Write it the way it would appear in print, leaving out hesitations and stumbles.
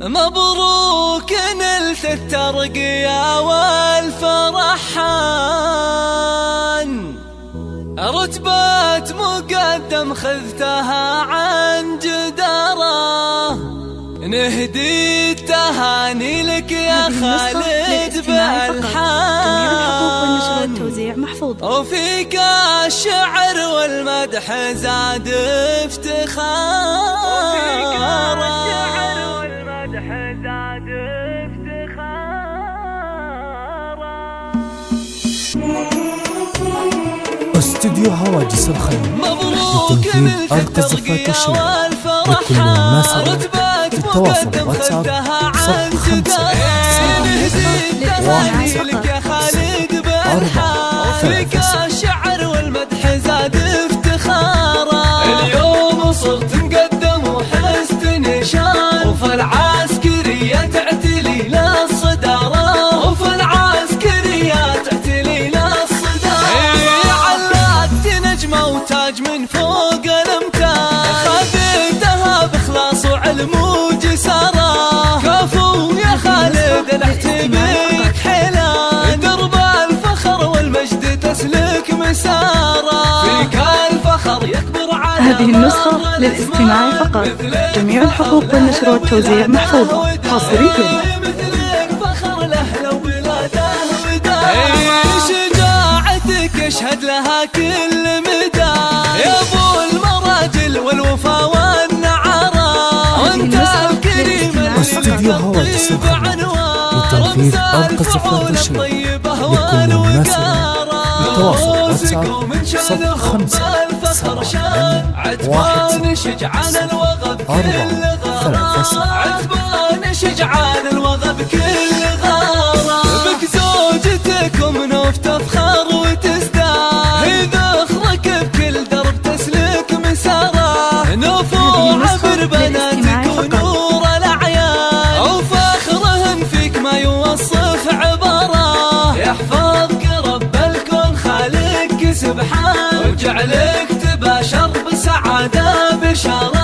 مبروك نلت الترقية والفرحان، رتبة مقدم خذتها عن جدارة، نهدي التهاني لك يا خالد بالحان، وفيك الشعر والمدح زاد افتخارا. استوديو هواجس الخير مبروك لتنفيذ أرقى الزفات والشعر لكل المناسبة. التواصل واتساب 05 الشعر والمدح زاد افتخارا. اليوم صرت مقدم وحزت نشان، وفي العسكرية تعتلي للصدارة، وفي العسكرية تعتلي للصدارة. علقت نجمة وتاج من فوق الامتاج، خذيتها بإخلاص وعلم وجسارة. كفو يا خالد الاحتبك حيلان، درب الفخر والمجد تسلك مسارا. فيك الفخر يكبر على هذه النسخة للاستماع فقط، جميع الحقوق والنشر والتوزيع محفوظة حصريا. مثلك فخر له وبلاده ودار، شجاعتك يشهد لها كل مدى، يا ابو المراجل والوفا والنعارة. وانت الكريم استوديو هواجس الخير لتنفيذ أرقى الزفات والشعر لكل المناسبة. التواصل واتساب 05 عتبان شجعان الوغى بكل غارة، عتبان شجعان الوغى بكل غارة. بك زوجتكم نوف تفخر وتزداد، ذخرك بكل درب تسلك مسارة. نوف وعبر بناتك ونور الأعيان، وفخرهن فيك ما يوصف عبارة. يحفظك رب الكون خالق سبحان، وجعلك تباشر بسعادة بشارة.